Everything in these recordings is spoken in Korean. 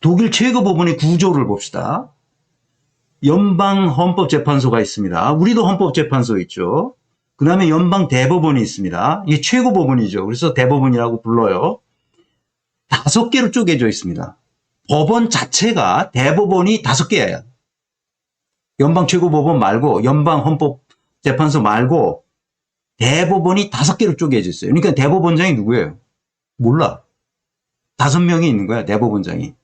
독일 최고법원의 구조를 봅시다. 연방헌법재판소가 있습니다. 우리도 헌법재판소 있죠. 그 다음에 연방대법원이 있습니다. 이게 최고법원이죠. 그래서 대법원이라고 불러요. 5개로 쪼개져 있습니다. 법원 자체가 대법원이 5개예요. 연방최고법원 말고 연방헌법재판소 말고 대법원이 5개로 쪼개져 있어요. 그러니까 대법원장이 누구예요? 몰라. 5명이 있는 거야, 대법원장이.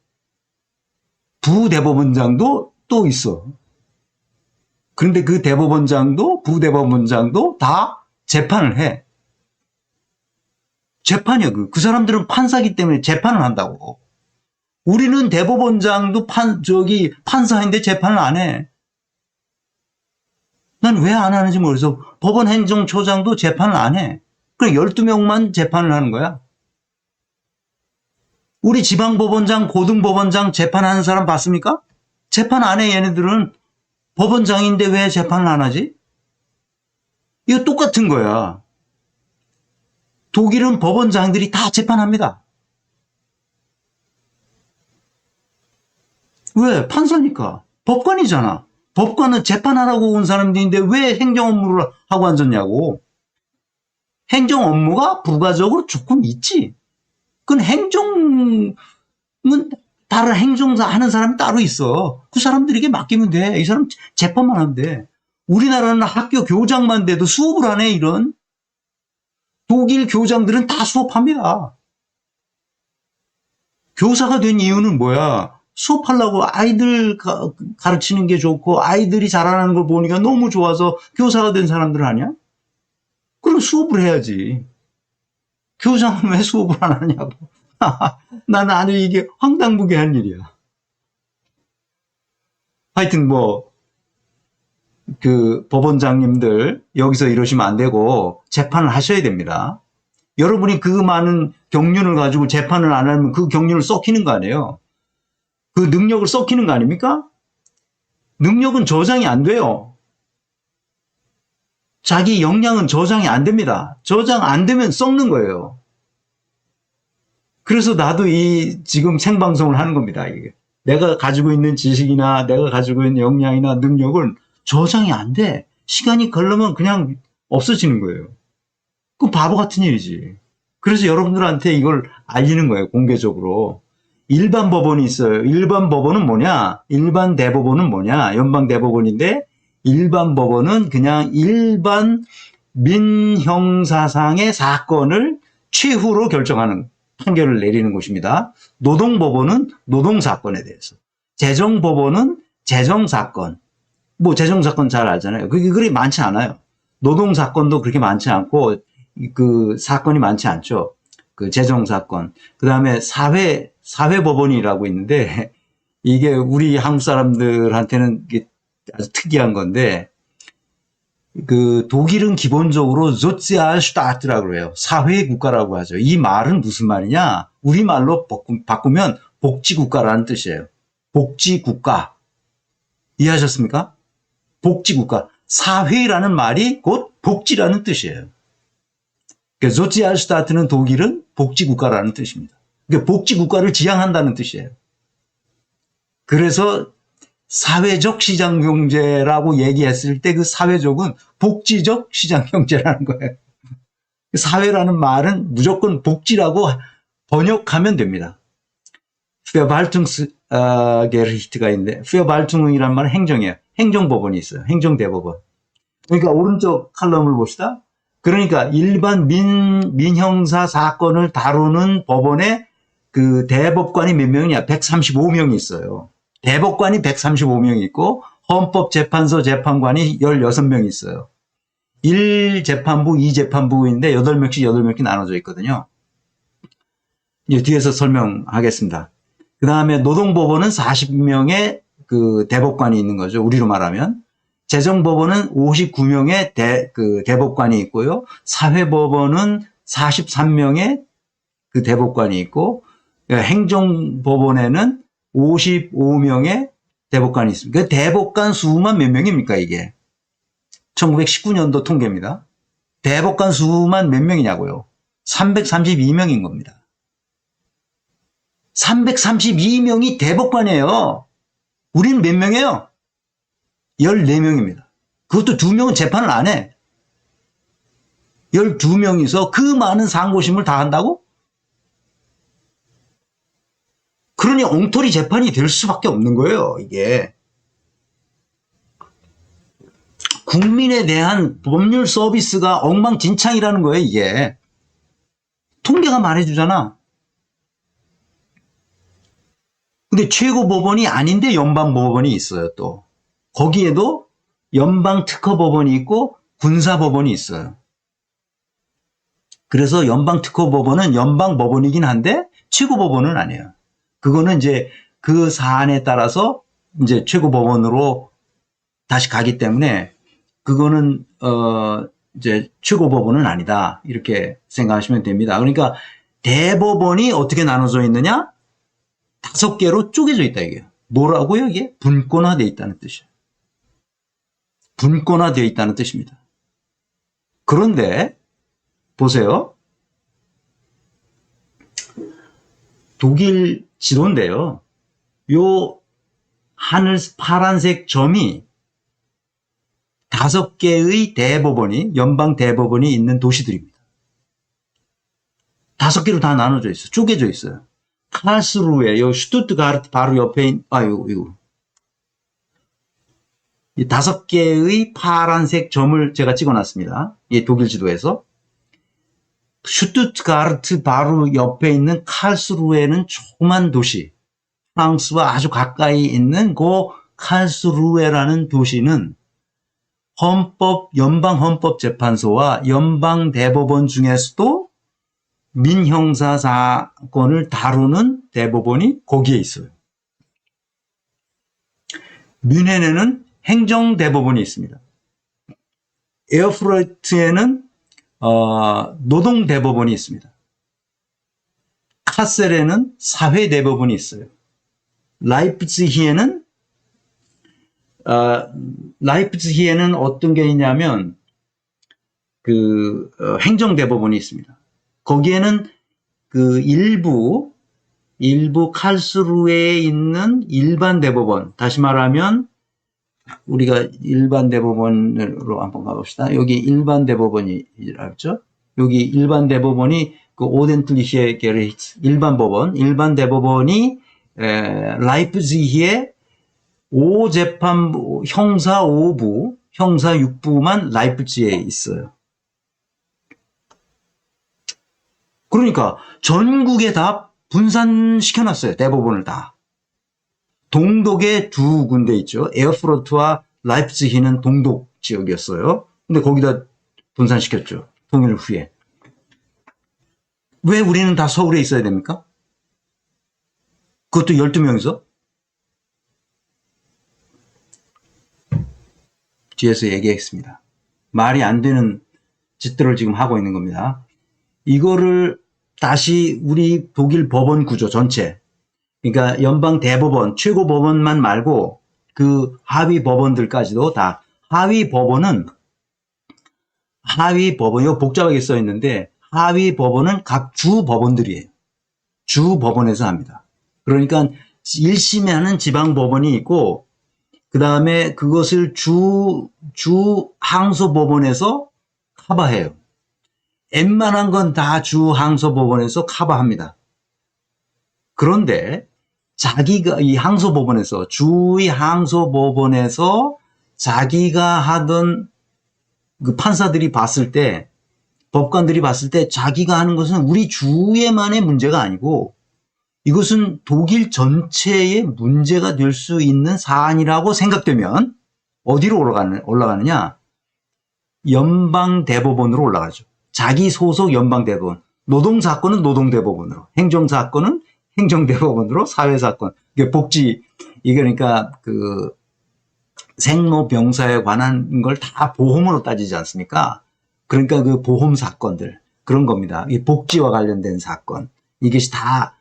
부대법원장도 또 있어. 그런데 그 대법원장도 부대법원장도 다 재판을 해. 재판이야. 그 사람들은 판사기 때문에 재판을 한다고. 우리는 대법원장도 판사인데 재판을 안 해. 난 왜 안 하는지 모르겠어. 법원 행정처장도 재판을 안 해. 그래 12명만 재판을 하는 거야. 우리 지방법원장, 고등법원장 재판하는 사람 봤습니까? 재판 안 해. 얘네들은 법원장인데 왜 재판을 안 하지? 이거 똑같은 거야. 독일은 법원장들이 다 재판합니다. 왜? 판사니까. 법관이잖아. 법관은 재판하라고 온 사람들인데 왜 행정 업무를 하고 앉았냐고. 행정 업무가 부가적으로 조금 있지. 그건 행정은 다른 행정사 하는 사람이 따로 있어. 그 사람들에게 맡기면 돼. 이 사람 재판만 하면 돼. 우리나라는 학교 교장만 돼도 수업을 안 해, 이런. 독일 교장들은 다 수업합니다. 교사가 된 이유는 뭐야? 수업하려고 아이들 가르치는 게 좋고 아이들이 자라나는 걸 보니까 너무 좋아서 교사가 된 사람들 아니야? 그럼 수업을 해야지. 교장은 왜 수업을 안 하냐고. 나는 아주 이게 황당무계한 일이야. 하여튼 법원장님들 여기서 이러시면 안 되고 재판을 하셔야 됩니다. 여러분이 그 많은 경륜을 가지고 재판을 안 하면 그 경륜을 썩히는 거 아니에요. 그 능력을 썩히는 거 아닙니까? 능력은 저장이 안 돼요. 자기 역량은 저장이 안 됩니다. 저장 안 되면 썩는 거예요. 그래서 나도 지금 생방송을 하는 겁니다. 이게. 내가 가지고 있는 지식이나 내가 가지고 있는 역량이나 능력은 저장이 안 돼. 시간이 걸르면 그냥 없어지는 거예요. 그 바보 같은 일이지. 그래서 여러분들한테 이걸 알리는 거예요. 공개적으로. 일반 법원이 있어요. 일반 법원은 뭐냐? 일반 대법원은 뭐냐? 연방 대법원인데 일반 법원은 그냥 일반 민형사상의 사건을 최후로 결정하는 판결을 내리는 곳입니다. 노동법원은 노동사건에 대해서. 재정법원은 재정사건. 재정사건 잘 알잖아요. 그게 그리 많지 않아요. 노동사건도 그렇게 많지 않고 그 사건이 많지 않죠. 그 재정사건. 그 다음에 사회법원이라고 있는데 이게 우리 한국 사람들한테는 아주 특이한 건데 그 독일은 기본적으로 소ци알스타트라고 해요. 사회국가라고 하죠. 이 말은 무슨 말이냐? 우리말로 바꾸면 복지국가라는 뜻이에요. 복지국가. 이해하셨습니까? 복지국가. 사회라는 말이 곧 복지라는 뜻이에요. 그러니까 소ци알스타트는 독일은 복지국가라는 뜻입니다. 그러니까 복지국가를 지향한다는 뜻이에요. 그래서 사회적 시장경제라고 얘기했을 때 그 사회적은 복지적 시장경제라는 거예요. 사회라는 말은 무조건 복지라고 번역하면 됩니다. Verwaltungsgericht가 있는데 Verwaltung이라는 말은 행정이에요. 행정법원이 있어요. 행정대법원. 그러니까 오른쪽 칼럼을 봅시다. 그러니까 일반 민형사 사건을 다루는 법원에 그 대법관이 몇 명이냐? 135명이 있어요. 대법관이 135명이 있고 헌법재판소 재판관이 16명이 있어요. 1재판부, 2재판부인데 8명씩 8명씩 나눠져 있거든요. 이제 뒤에서 설명하겠습니다. 그 다음에 노동법원은 40명의 그 대법관이 있는 거죠. 우리로 말하면. 재정법원은 59명의 대법관이 있고요. 사회법원은 43명의 그 대법관이 있고, 행정법원에는 55명의 대법관이 있습니다. 그 대법관 수만 몇 명입니까, 이게? 1919년도 통계입니다. 대법관 수만 몇 명이냐고요? 332명인 겁니다. 332명이 대법관이에요. 우리는 몇 명이에요? 14명입니다. 그것도 2명은 재판을 안 해. 12명이서 그 많은 상고심을 다 한다고? 그러니 엉터리 재판이 될 수밖에 없는 거예요, 이게. 국민에 대한 법률 서비스가 엉망진창이라는 거예요, 이게. 통계가 말해주잖아. 근데 최고법원이 아닌데 연방법원이 있어요, 또. 거기에도 연방특허법원이 있고 군사법원이 있어요. 그래서 연방특허법원은 연방법원이긴 한데 최고법원은 아니에요. 그거는 이제 그 사안에 따라서 이제 최고법원으로 다시 가기 때문에 그거는 이제 최고법원은 아니다. 이렇게 생각하시면 됩니다. 그러니까 대법원이 어떻게 나눠져 있느냐? 5개로 쪼개져 있다 이게. 뭐라고요? 이게 분권화되어 있다는 뜻이에요. 분권화되어 있다는 뜻입니다. 그런데 보세요. 독일 지도인데요. 요 파란색 점이 5개의 대법원이, 연방 대법원이 있는 도시들입니다. 5개로 다 나눠져 있어요. 쪼개져 있어요. 칼스루에, 요 슈투트가르트 바로 옆에 이거. 이 5개의 파란색 점을 제가 찍어놨습니다. 이 독일 지도에서. 슈투트가르트 바로 옆에 있는 칼스루에는 조그만 도시, 프랑스와 아주 가까이 있는 그 칼스루에라는 도시는 연방헌법재판소와 연방대법원 중에서도 민형사 사건을 다루는 대법원이 거기에 있어요. 뮌헨에는 행정대법원이 있습니다. 에어프라이트에는 노동대법원이 있습니다. 카셀에는 사회대법원이 있어요. 라이프치히에는 어떤 게 있냐면 행정대법원이 있습니다. 거기에는 일부 칼스루에 있는 일반 대법원, 다시 말하면 우리가 일반 대법원으로 한번 가봅시다. 여기 일반 대법원이라죠. 여기 일반 대법원이 오덴틀리히에 게리츠 일반 대법원이 라이프치히에 5재판부, 형사 5부, 형사 6부만 라이프치히에 있어요. 그러니까 전국에 다 분산시켜놨어요. 대법원을 다. 동독에 2군데 있죠. 에어프로트와 라이프치히는 동독 지역이었어요. 근데 거기다 분산시켰죠. 통일 후에. 왜 우리는 다 서울에 있어야 됩니까? 그것도 12명이서? 뒤에서 얘기했습니다. 말이 안 되는 짓들을 지금 하고 있는 겁니다. 이거를 다시 우리 독일 법원 구조 전체, 그러니까 연방 대법원, 최고 법원만 말고 그 하위 법원들까지도 다, 하위 법원은 이거 복잡하게 써 있는데 하위 법원은 각 주 법원들이에요. 주 법원에서 합니다. 그러니까 1심에 하는 지방 법원이 있고 그 다음에 그것을 주 항소법원에서 커버해요. 웬만한 건 다 주 항소법원에서 커버합니다. 그런데 자기가 이 항소법원에서, 주의 항소법원에서 자기가 하던 그 판사들이 봤을 때, 법관들이 봤을 때 자기가 하는 것은 우리 주에만의 문제가 아니고 이것은 독일 전체의 문제가 될 수 있는 사안이라고 생각되면 어디로 올라가느냐? 연방대법원으로 올라가죠. 자기 소속 연방대법원. 노동사건은 노동대법원으로, 행정사건은 행정대법원으로, 사회사건. 이게 이게 그러니까 생로병사에 관한 걸 다 보험으로 따지지 않습니까? 그러니까 그 보험 사건들, 그런 겁니다. 이 복지와 관련된 사건. 이것이 다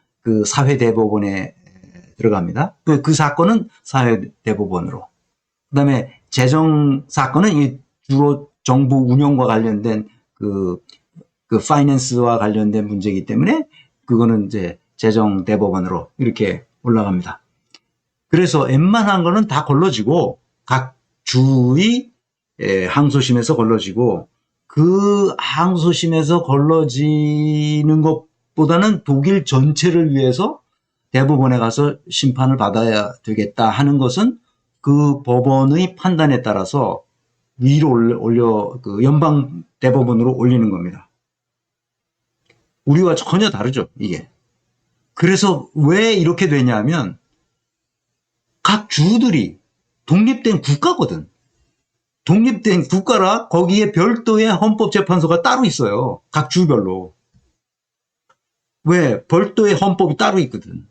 사회대법원에 들어갑니다. 그 사건은 사회대법원으로. 그 다음에 재정사건은 주로 정부 운영과 관련된 파이낸스와 관련된 문제이기 때문에 그거는 이제 재정대법원으로 이렇게 올라갑니다. 그래서 웬만한 거는 다 걸러지고 각 주의 항소심에서 걸러지고 그 항소심에서 걸러지는 것보다는 독일 전체를 위해서 대법원에 가서 심판을 받아야 되겠다 하는 것은 그 법원의 판단에 따라서 위로 올려 그 연방 대법원으로 올리는 겁니다. 우리와 전혀 다르죠, 이게. 그래서 왜 이렇게 되냐면 각 주들이 독립된 국가거든. 독립된 국가라 거기에 별도의 헌법재판소가 따로 있어요. 각 주별로. 왜? 별도의 헌법이 따로 있거든.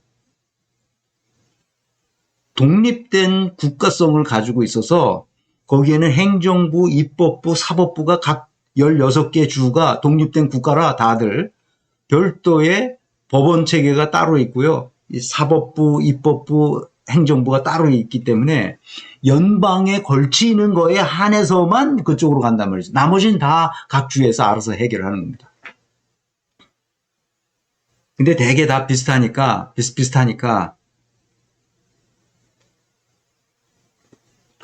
독립된 국가성을 가지고 있어서 거기에는 행정부, 입법부, 사법부가 각 16개 주가 독립된 국가라 다들 별도의 법원 체계가 따로 있고요. 이 사법부, 입법부, 행정부가 따로 있기 때문에 연방에 걸치는 거에 한해서만 그쪽으로 간단 말이죠. 나머지는 다 각 주에서 알아서 해결하는 겁니다. 근데 대개 다 비슷비슷하니까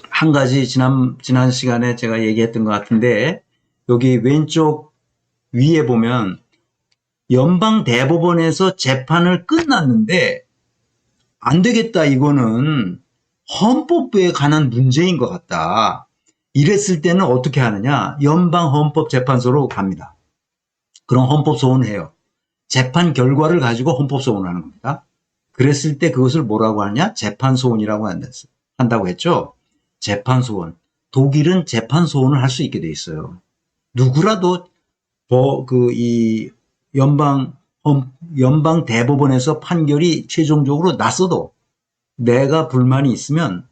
한 가지 지난 시간에 제가 얘기했던 것 같은데 여기 왼쪽 위에 보면 연방 대법원에서 재판을 끝났는데 안 되겠다, 이거는 헌법부에 관한 문제인 것 같다. 이랬을 때는 어떻게 하느냐? 연방헌법재판소로 갑니다. 그럼 헌법소원을 해요. 재판 결과를 가지고 헌법소원을 하는 겁니다. 그랬을 때 그것을 뭐라고 하냐? 재판소원이라고 한다고 했죠. 재판소원. 독일은 재판소원을 할 수 있게 돼 있어요. 누구라도 이 연방 대법원에서 판결이 최종적으로 났어도 내가 불만이 있으면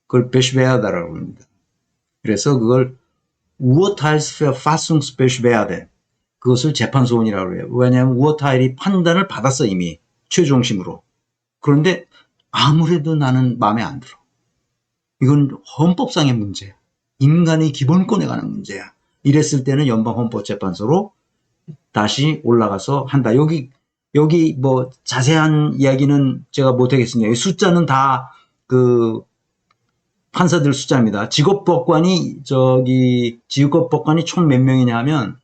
그걸 Beschwerde라고 합니다. 그래서 그걸 Urteilsverfassungsbeschwerde, 그것을 재판소원이라고 해요. 왜냐하면 우어타일이 판단을 받았어, 이미 최종심으로. 그런데 아무래도 나는 마음에 안 들어. 이건 헌법상의 문제야. 인간의 기본권에 관한 문제야. 이랬을 때는 연방헌법재판소로 다시 올라가서 한다. 여기 뭐 자세한 이야기는 제가 못하겠습니다. 숫자는 다 그 판사들 숫자입니다. 직업법관이 총 몇 명이냐 하면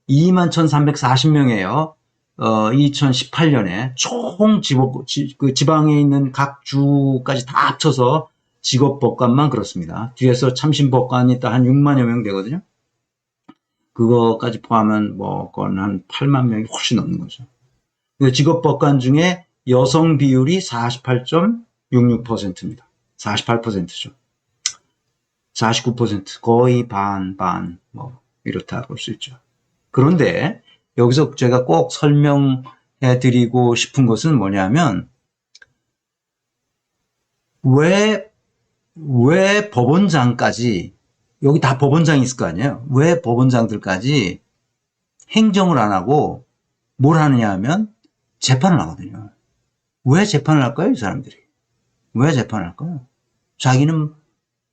21,340명이에요. 2018년에 총 지방에 있는 각 주까지 다 합쳐서 직업법관만 그렇습니다. 뒤에서 참신법관이 또 한 6만여 명 되거든요. 그거까지 포함하면 뭐 그건 한 8만 명이 훨씬 넘는 거죠. 직업법관 중에 여성 비율이 48.66%입니다. 48%죠. 49% 거의 반 뭐 이렇다 볼 수 있죠. 그런데 여기서 제가 꼭 설명해 드리고 싶은 것은 뭐냐면 왜 법원장까지, 여기 다 법원장이 있을 거 아니에요. 왜 법원장들까지 행정을 안 하고 뭘 하느냐 하면 재판을 하거든요. 왜 재판을 할까요, 이 사람들이? 왜 재판을 할까요? 자기는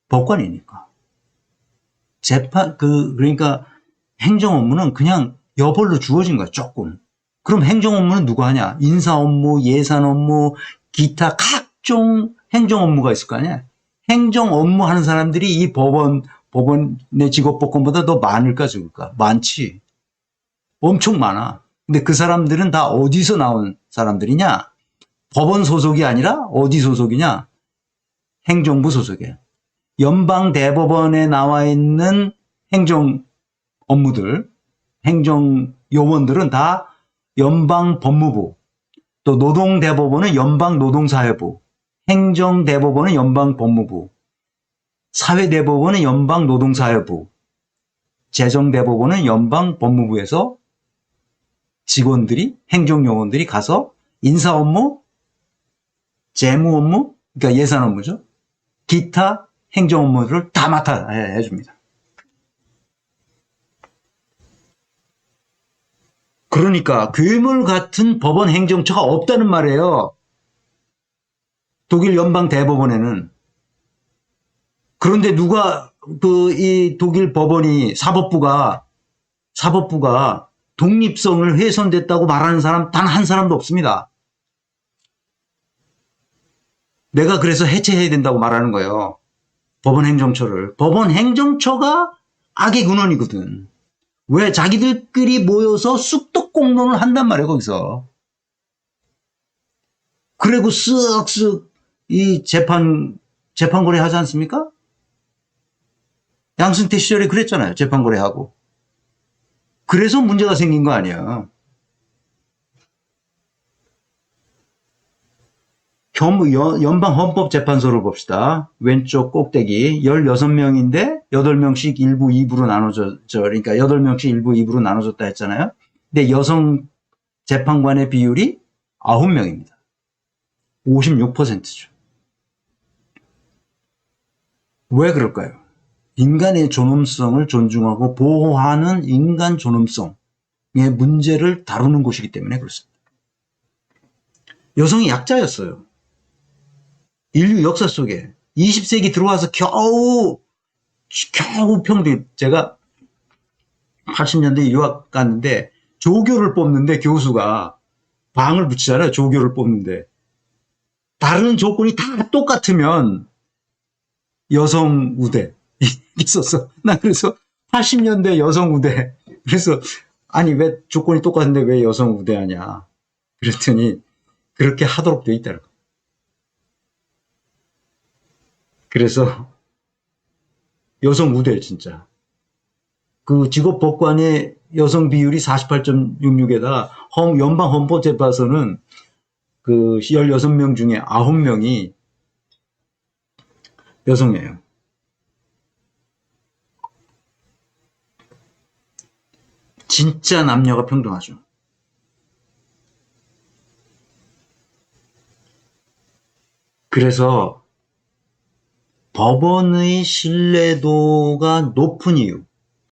법관이니까. 그러니까 행정 업무는 그냥 여벌로 주어진 거야, 조금. 그럼 행정 업무는 누가 하냐? 인사 업무, 예산 업무, 기타 각종 행정 업무가 있을 거 아니야? 행정 업무 하는 사람들이 이 법원의 직업법관보다 더 많을까, 적을까? 많지. 엄청 많아. 근데 그 사람들은 다 어디서 나온 사람들이냐? 법원 소속이 아니라 어디 소속이냐? 행정부 소속이야. 연방 대법원에 나와 있는 행정 업무들, 행정 요원들은 다 연방 법무부, 또 노동대법원은 연방 노동사회부, 행정대법원은 연방 법무부, 사회대법원은 연방 노동사회부, 재정대법원은 연방 법무부에서 직원들이, 행정요원들이 가서 인사 업무, 재무 업무, 그러니까 예산 업무죠. 기타 행정 업무를 다 맡아 해줍니다. 그러니까 괴물 같은 법원 행정처가 없다는 말이에요. 독일 연방 대법원에는. 그런데 누가 이 독일 법원이 사법부가 독립성을 훼손됐다고 말하는 사람 단 한 사람도 없습니다. 내가 그래서 해체해야 된다고 말하는 거예요. 법원 행정처를. 법원 행정처가 악의 근원이거든. 왜? 자기들끼리 모여서 쑥덕공론을 한단 말이에요, 거기서. 그리고 쓱쓱 이 재판거래 하지 않습니까? 양승태 시절에 그랬잖아요. 재판거래하고. 그래서 문제가 생긴 거 아니야. 연방헌법재판소를 봅시다. 왼쪽 꼭대기 16명인데 8명씩 1부, 2부로 나눠져, 그러니까 8명씩 1부, 2부로 나눠졌다 했잖아요. 근데 여성 재판관의 비율이 9명입니다. 56%죠. 왜 그럴까요? 인간의 존엄성을 존중하고 보호하는 인간 존엄성의 문제를 다루는 곳이기 때문에 그렇습니다. 여성이 약자였어요. 인류 역사 속에 20세기 들어와서 겨우 평등. 제가 80년대 유학 갔는데 조교를 뽑는데 교수가 방을 붙이잖아요. 조교를 뽑는데 다른 조건이 다 똑같으면 여성 우대 있었어. 나 그래서 80년대 여성 우대. 그래서 아니 왜 조건이 똑같은데 왜 여성 우대하냐. 그랬더니 그렇게 하도록 돼 있다는 거예요. 그래서 여성 우대 진짜. 그 직업법관의 여성 비율이 48.66에다가 연방헌법재판소는 그 16명 중에 9명이 여성이에요. 진짜 남녀가 평등하죠. 그래서 법원의 신뢰도가 높은 이유,